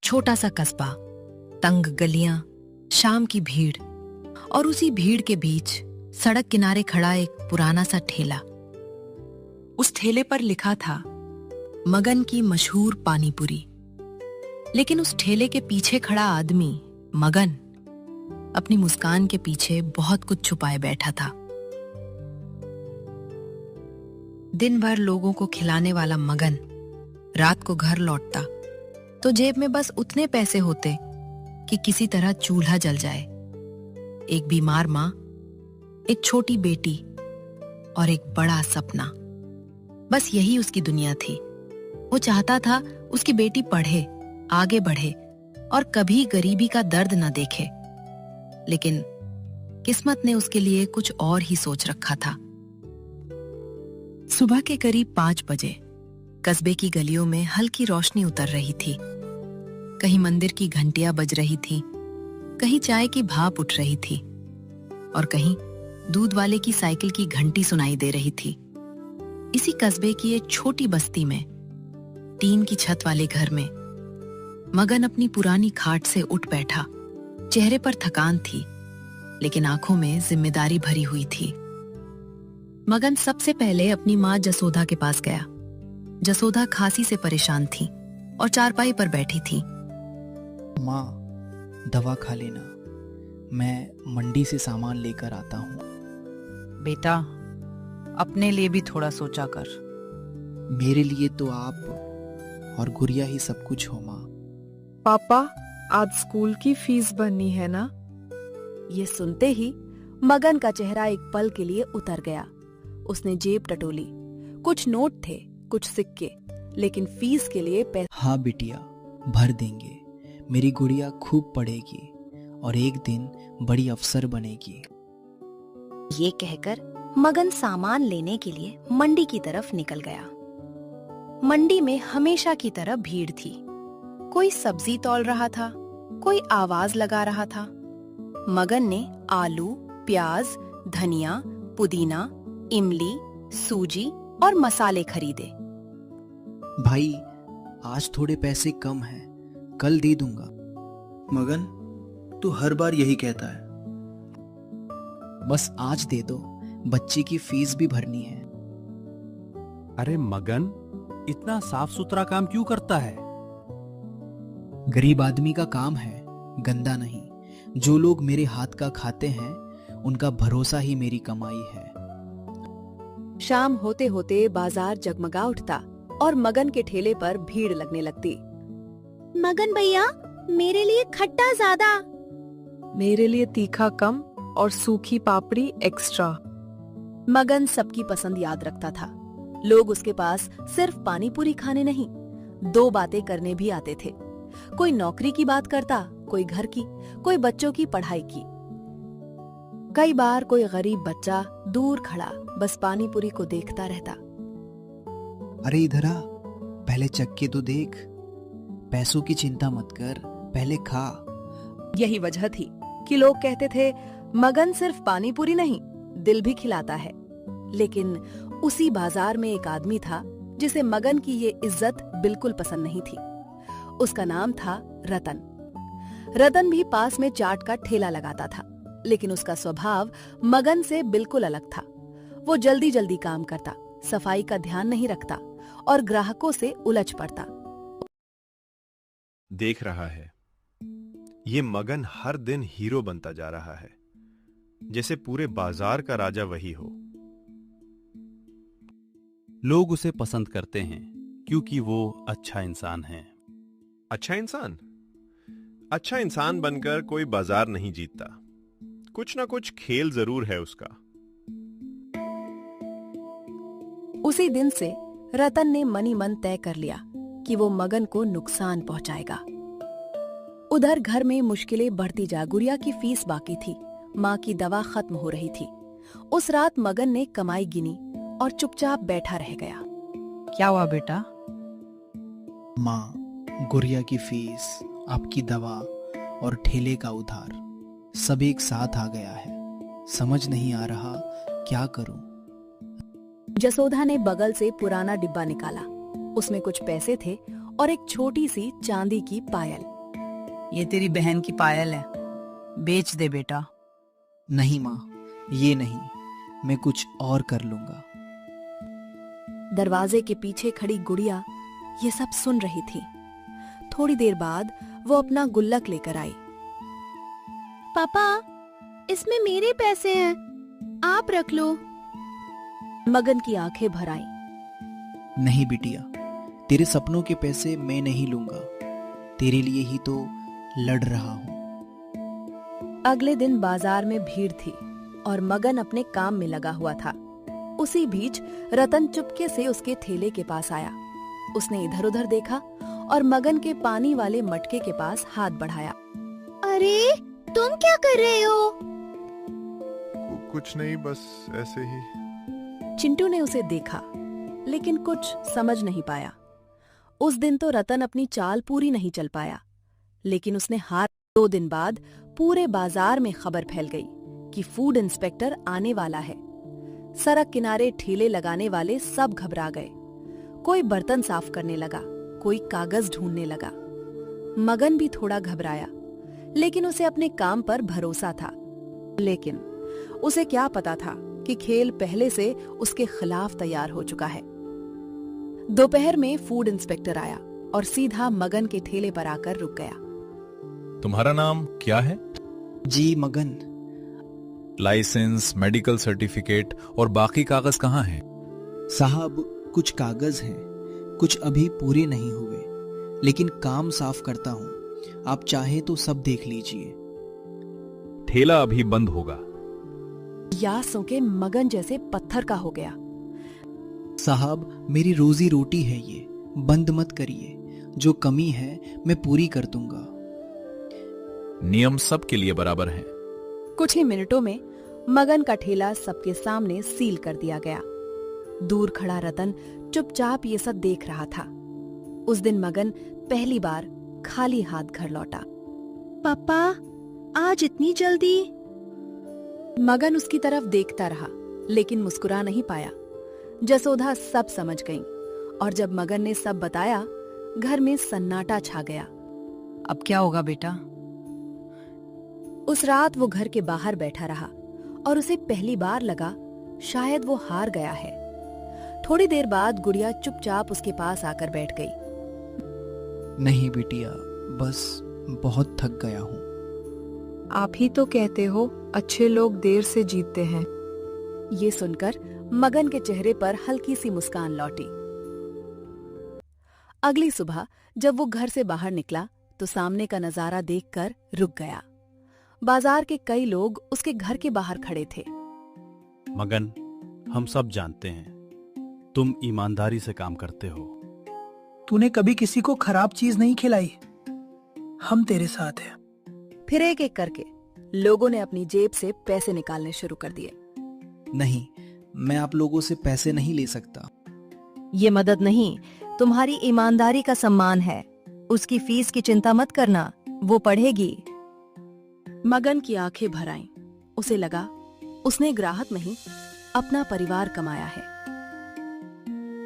छोटा सा कस्बा, तंग गलियां, शाम की भीड़ और उसी भीड़ के बीच सड़क किनारे खड़ा एक पुराना सा ठेला। उस ठेले पर लिखा था मगन की मशहूर पानीपुरी। लेकिन उस ठेले के पीछे खड़ा आदमी मगन अपनी मुस्कान के पीछे बहुत कुछ छुपाए बैठा था। दिन भर लोगों को खिलाने वाला मगन रात को घर लौटता तो जेब में बस उतने पैसे होते कि किसी तरह चूल्हा जल जाए। एक बीमार माँ, एक छोटी बेटी और एक बड़ा सपना, बस यही उसकी दुनिया थी। वो चाहता था उसकी बेटी पढ़े, आगे बढ़े और कभी गरीबी का दर्द न देखे। लेकिन किस्मत ने उसके लिए कुछ और ही सोच रखा था। सुबह के करीब 5 बजे कस्बे की गलियों में हल्की रोशनी उतर रही थी। कहीं मंदिर की घंटियां बज रही थी, कहीं चाय की भाप उठ रही थी और कहीं दूध वाले की साइकिल की घंटी सुनाई दे रही थी। इसी कस्बे की एक छोटी बस्ती में, टीन की छत वाले घर में, मगन अपनी पुरानी खाट से उठ बैठा। चेहरे पर थकान थी, लेकिन आंखों में जिम्मेदारी भरी हुई थी। मगन सबसे पहले अपनी माँ जसोधा के पास गया। जसोधा खांसी से परेशान थी और चारपाई पर बैठी थी। माँ, दवा खा लेना, मैं मंडी से सामान लेकर आता हूँ। बेटा, अपने लिए भी थोड़ा सोचा कर। मेरे लिए तो आप और गुड़िया ही सब कुछ हो माँ। पापा, आज स्कूल की फीस भरनी है ना? ये सुनते ही मगन का चेहरा एक पल के लिए उतर गया। उसने जेब टटोली। कुछ नोट थे, कुछ सिक्के, लेकिन फीस के लिए पैसे। हाँ बिटिया, भर देंगे। मेरी गुड़िया खूब पढ़ेगी और एक दिन बड़ी अफसर बनेगी। ये कहकर मगन सामान लेने के लिए मंडी की तरफ निकल गया। मंडी में हमेशा की तरह भीड़ थी। कोई सब्जी तौल रहा था, कोई आवाज लगा रहा था। मगन ने आलू, प्याज, धनिया, पुदीना, इमली, सूजी और मसाले खरीदे। भाई, आज थोड़े पैसे कम हैं, कल दे दूंगा। मगन, तू हर बार यही कहता है। बस आज दे दो, बच्चे की फीस भी भरनी है। अरे मगन, इतना साफ सुथरा काम क्यों करता है? गरीब आदमी का काम है, गंदा नहीं। जो लोग मेरे हाथ का खाते हैं, उनका भरोसा ही मेरी कमाई है। शाम होते होते बाजार जगमगा उठता और मगन के ठेले पर भीड़ लगने लगती। मगन भैया, मेरे लिए खट्टा ज्यादा। मेरे लिए तीखा कम और सूखी पापड़ी एक्स्ट्रा। मगन सबकी पसंद याद रखता था। लोग उसके पास सिर्फ पानी पूरी खाने नहीं, 2 बातें करने भी आते थे। कोई नौकरी की बात करता, कोई घर की, कोई बच्चों की पढ़ाई की। कई बार कोई गरीब बच्चा दूर खड़ा बस पानी पूरी को देखता रहता। अरे इधर आ, पहले चख के तो देख। पैसों की चिंता मत कर, पहले खा। यही वजह थी कि लोग कहते थे मगन सिर्फ पानी पूरी नहीं, दिल भी खिलाता है। लेकिन उसी बाजार में एक आदमी था जिसे मगन की ये इज्जत बिल्कुल पसंद नहीं थी। उसका नाम था रतन। रतन भी पास में चाट का ठेला लगाता था, लेकिन उसका स्वभाव मगन से बिल्कुल अलग था। वो जल्दी जल्दी काम करता, सफाई का ध्यान नहीं रखता और ग्राहकों से उलझ पड़ता। देख रहा है, ये मगन हर दिन हीरो बनता जा रहा है, जैसे पूरे बाजार का राजा वही हो। लोग उसे पसंद करते हैं क्योंकि वो अच्छा इंसान है। अच्छा इंसान? अच्छा इंसान बनकर कोई बाजार नहीं जीतता। कुछ ना कुछ खेल जरूर है उसका। उसी दिन से रतन ने मनी मन तय कर लिया कि वो मगन को नुकसान पहुंचाएगा। उधर घर में मुश्किलें बढ़ती जा गुड़िया की फीस बाकी थी, माँ की दवा खत्म हो रही थी। उस रात मगन ने कमाई गिनी और चुपचाप बैठा रह गया। क्या हुआ बेटा? माँ, गुड़िया की फीस, आपकी दवा और ठेले का उधार सब एक साथ आ गया है। समझ नहीं आ रहा क्या करूं। जसोधा ने बगल से पुराना डिब्बा निकाला। उसमें कुछ पैसे थे और एक छोटी सी चांदी की पायल। ये तेरी बहन की पायल है, बेच दे बेटा। नहीं माँ, ये नहीं, मैं कुछ और कर लूंगा। दरवाजे के पीछे खड़ी गुड़िया ये सब सुन रही थी। थोड़ी देर बाद वो अपना गुल्लक लेकर आई। पापा, इसमें मेरे पैसे हैं, आप रख लो। मगन की आंखें भर आईं। नहीं बिटिया, तेरे सपनों के पैसे मैं नहीं लूंगा, तेरे लिए ही तो लड़ रहा हूं। अगले दिन बाजार में भीड़ थी और मगन अपने काम में लगा हुआ था। उसी बीच रतन चुपके से उसके ठेले के पास आया। उसने इधर उधर देखा और मगन के पानी वाले मटके के पास हाथ बढ़ाया। अरे, तुम क्या कर रहे हो? कुछ नहीं, बस ऐसे ही। चिंटू ने उसे देखा लेकिन कुछ समझ नहीं पाया। उस दिन तो रतन अपनी चाल पूरी नहीं चल पाया, लेकिन उसने हार। 2 दिन बाद पूरे बाजार में खबर फैल गई कि फूड इंस्पेक्टर आने वाला है। सड़क किनारे ठेले लगाने वाले सब घबरा गए। कोई बर्तन साफ करने लगा, कोई कागज ढूंढने लगा। मगन भी थोड़ा घबराया, लेकिन उसे अपने काम पर भरोसा था। लेकिन उसे क्या पता था कि खेल पहले से उसके खिलाफ तैयार हो चुका है। दोपहर में फूड इंस्पेक्टर आया और सीधा मगन के ठेले पर आकर रुक गया। तुम्हारा नाम क्या है? जी मगन। लाइसेंस, मेडिकल सर्टिफिकेट और बाकी कागज कहाँ हैं? साहब, कुछ कागज हैं, कुछ अभी पूरे नहीं हुए, लेकिन काम साफ करता हूँ। आप चाहे तो सब देख लीजिए। ठेला अभी बंद होगा। या सुन मगन जैसे पत्थर का हो गया। साहब, मेरी रोजी रोटी है ये, बंद मत करिए। जो कमी है मैं पूरी कर दूंगा। नियम सबके लिए बराबर है। कुछ ही मिनटों में मगन का ठेला सबके सामने सील कर दिया गया। दूर खड़ा रतन चुपचाप ये सब देख रहा था। उस दिन मगन पहली बार खाली हाथ घर लौटा। पापा, आज इतनी जल्दी? मगन उसकी तरफ देखता रहा, लेकिन मुस्कुरा नहीं पाया। जसोधा सब समझ गई और जब मगन ने सब बताया, घर में सन्नाटा छा गया। अब क्या होगा बेटा? उस रात वो घर के बाहर बैठा रहा और उसे पहली बार लगा शायद वो हार गया है। थोड़ी देर बाद गुड़िया चुपचाप उसके पास आकर बैठ गई। नहीं बिटिया, बस बहुत थक गया हूँ। आप ही तो कहते हो अच्छे लोग देर से जीतते हैं। ये सुनकर मगन के चेहरे पर हल्की सी मुस्कान लौटी। अगली सुबह जब वो घर से बाहर निकला तो सामने का नजारा देखकर रुक गया। बाजार के कई लोग उसके घर के बाहर खड़े थे। मगन, हम सब जानते हैं तुम ईमानदारी से काम करते हो। तूने कभी किसी को खराब चीज नहीं खिलाई। हम तेरे साथ हैं। फिर एक एक करके लोगों ने अपनी जेब से पैसे निकालने शुरू कर दिए। नहीं, मैं आप लोगों से पैसे नहीं ले सकता। ये मदद नहीं, तुम्हारी ईमानदारी का सम्मान है। उसकी फीस की चिंता मत करना, वो पढ़ेगी। मगन की आंखें भर आईं। उसे लगा उसने ग्राहक नहीं, अपना परिवार कमाया है।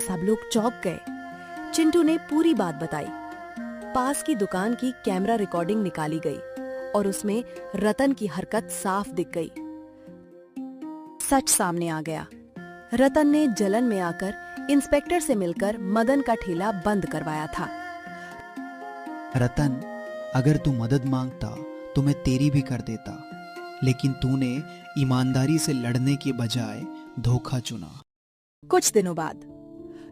सब लोग चौंक गए। चिंटू ने पूरी बात बताई। पास की दुकान की कैमरा रिकॉर्डिंग निकाली गई और उसमें रतन की हरकत साफ दिख गई। सच सामने आ गया। रतन ने जलन में आकर इंस्पेक्टर से मिलकर मदन का ठेला बंद करवाया था। रतन, अगर तू मदद मांगता तो मैं तेरी भी कर देता, लेकिन तूने ईमानदारी से लड़ने के बजाय धोखा चुना। कुछ दिनों बाद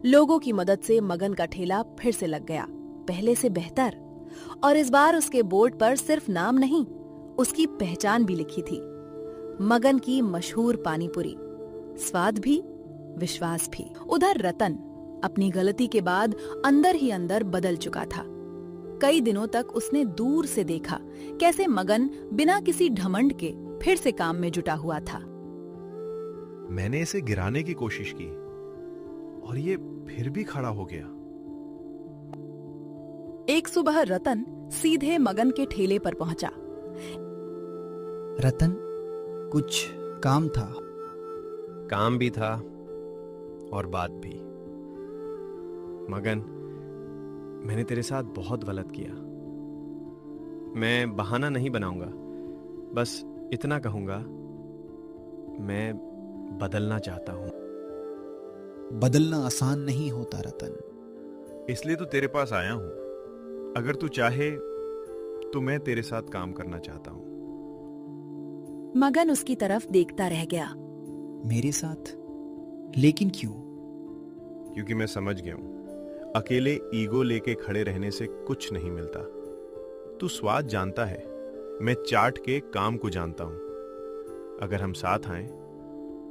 लोगों की मदद से मगन का ठेला फिर से लग गया, पहले से बेहतर। और इस बार उसके बोर्ड पर सिर्फ नाम नहीं, उसकी पहचान भी लिखी थी। मगन की मशहूर पानीपुरी। स्वाद भी, विश्वास भी। उधर रतन अपनी गलती के बाद अंदर ही अंदर बदल चुका था। कई दिनों तक उसने दूर से देखा कैसे मगन बिना किसी घमंड के फिर से काम में जुटा हुआ था। मैंने इसे गिराने की कोशिश की और ये फिर भी खड़ा हो गया। एक सुबह रतन सीधे मगन के ठेले पर पहुंचा। रतन, कुछ काम था। काम भी था और बात भी। मगन, मैंने तेरे साथ बहुत गलत किया। मैं बहाना नहीं बनाऊंगा, बस इतना कहूंगा, मैं बदलना चाहता हूं। बदलना आसान नहीं होता रतन। इसलिए तो तेरे पास आया हूं। अगर तू चाहे तो मैं तेरे साथ काम करना चाहता हूं। मगन उसकी तरफ देखता रह गया। मेरे साथ? लेकिन क्यों? क्योंकि मैं समझ गया हूं, अकेले ईगो लेके खड़े रहने से कुछ नहीं मिलता। तू स्वाद जानता है, मैं चाट के काम को जानता हूं। अगर हम साथ आए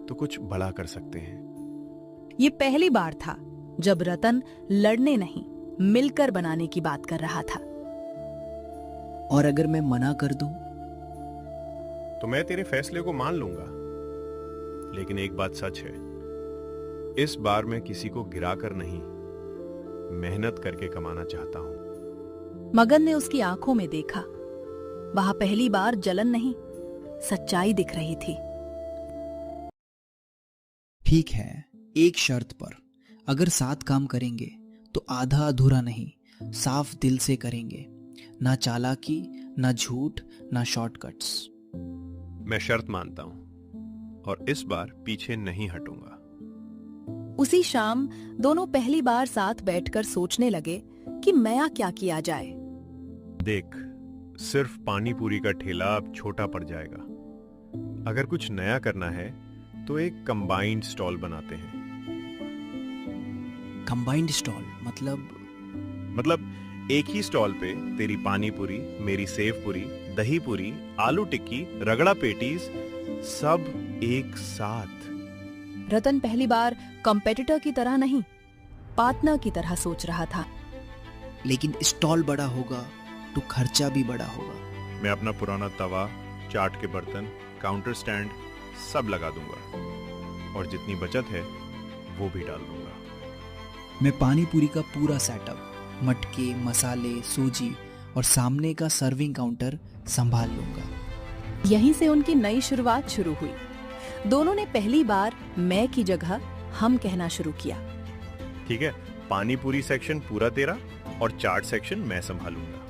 तो कुछ बड़ा कर सकते हैं। ये पहली बार था जब रतन लड़ने नहीं, मिलकर बनाने की बात कर रहा था। और अगर मैं मना कर दूं? तो मैं तेरे फैसले को मान लूंगा। लेकिन एक बात सच है, इस बार मैं किसी को गिराकर नहीं, मेहनत करके कमाना चाहता हूं। मगन ने उसकी आंखों में देखा। वहां पहली बार जलन नहीं, सच्चाई दिख रही थी। ठीक है, एक शर्त पर। अगर साथ काम करेंगे तो आधा अधूरा नहीं, साफ दिल से करेंगे। ना चालाकी, ना झूठ, ना शॉर्टकट्स। मैं शर्त मानता हूं और इस बार पीछे नहीं हटूंगा। उसी शाम दोनों पहली बार साथ बैठकर सोचने लगे कि नया क्या किया जाए। देख, सिर्फ पानी पूरी का ठेला अब छोटा पड़ जाएगा। अगर कुछ नया करना है तो एक कंबाइंड स्टॉल बनाते हैं। कंबाइंड स्टॉल मतलब एक ही स्टॉल पे तेरी पानी पूरी, मेरी सेव पूरी, दही पूरी, आलू टिक्की, रगड़ा पेटीज, सब एक साथ। रतन पहली बार कंपेटिटर की तरह नहीं, पार्टनर की तरह सोच रहा था। लेकिन स्टॉल बड़ा होगा तो खर्चा भी बड़ा होगा। मैं अपना पुराना तवा, चाट के बर्तन, काउंटर स्टैंड सब लगा दूंगा और जितनी बचत है वो भी डाल दूंगा। मैं पानी पूरी का पूरा सेटअप, मटके, मसाले, सूजी और सामने का सर्विंग काउंटर संभाल लूंगा। यहीं से उनकी नई शुरुआत शुरू हुई। दोनों ने पहली बार मैं की जगह हम कहना शुरू किया। ठीक है, पानी पूरी सेक्शन पूरा तेरा और चाट सेक्शन मैं संभालूंगा।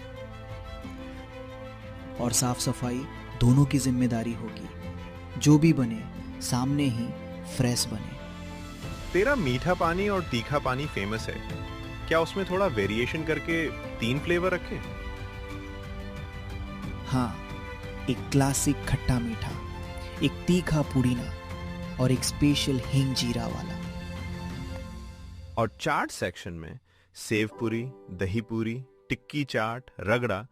और साफ सफाई दोनों की जिम्मेदारी होगी। जो भी बने सामने ही फ्रेश बने। तेरा मीठा पानी और तीखा पानी फेमस है, क्या उसमें थोड़ा वेरिएशन करके 3 फ्लेवर रखें? हाँ, एक क्लासिक खट्टा मीठा, एक तीखा पुदीना और एक स्पेशल हींग जीरा वाला। और चाट सेक्शन में सेव पूरी, दही पूरी, टिक्की चाट, रगड़ा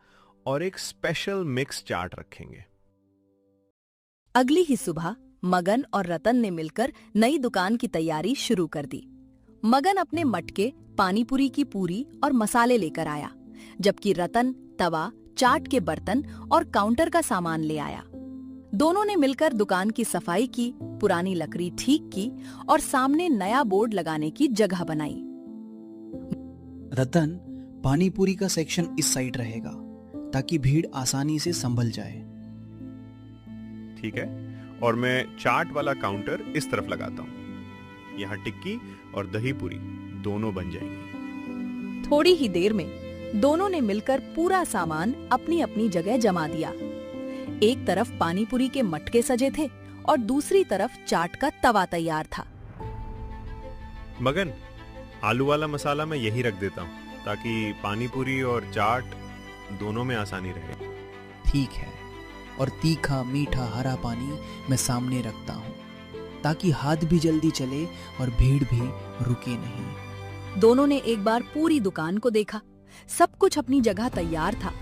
और एक स्पेशल मिक्स चाट रखेंगे। अगली ही सुबह मगन और रतन ने मिलकर नई दुकान की तैयारी शुरू कर दी। मगन अपने मटके, पानी पूरी की पूरी और मसाले लेकर आया, जबकि रतन तवा, चाट के बर्तन और काउंटर का सामान ले आया। दोनों ने मिलकर दुकान की सफाई की, पुरानी लकड़ी ठीक की और सामने नया बोर्ड लगाने की जगह बनाई। रतन, पानी पूरी का सेक्शन इस साइड रहेगा ताकि भीड़ आसानी से संभल जाए। ठीक है, और मैं चाट वाला काउंटर इस तरफ लगाता हूँ। यहाँ टिक्की और दही पूरी दोनों बन जाएंगी। थोड़ी ही देर में दोनों ने मिलकर पूरा सामान अपनी अपनी जगह जमा दिया। एक तरफ पानी पूरी के मटके सजे थे और दूसरी तरफ चाट का तवा तैयार था। मगन, आलू वाला मसाला मैं यही रख देता हूँ ताकि पानी पूरी और चाट दोनों में आसानी रहे। ठीक है, और तीखा, मीठा, हरा पानी मैं सामने रखता हूँ ताकि हाथ भी जल्दी चले और भीड़ भी रुके नहीं। दोनों ने एक बार पूरी दुकान को देखा। सब कुछ अपनी जगह तैयार था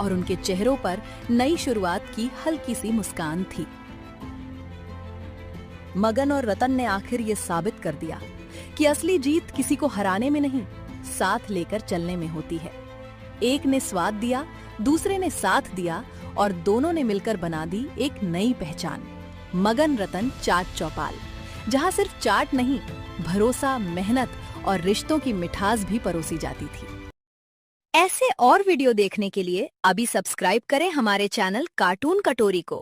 और उनके चेहरों पर नई शुरुआत की हल्की सी मुस्कान थी। मगन और रतन ने आखिर ये साबित कर दिया कि असली जीत किसी को हराने में नहीं, साथ लेकर चलने में होती है। एक ने स्वाद दिया, दूसरे ने साथ दिया और दोनों ने मिलकर बना दी एक नई पहचान, मगन रतन चाट चौपाल, जहां सिर्फ चाट नहीं, भरोसा, मेहनत और रिश्तों की मिठास भी परोसी जाती थी। ऐसे और वीडियो देखने के लिए अभी सब्सक्राइब करें हमारे चैनल कार्टून कटोरी को।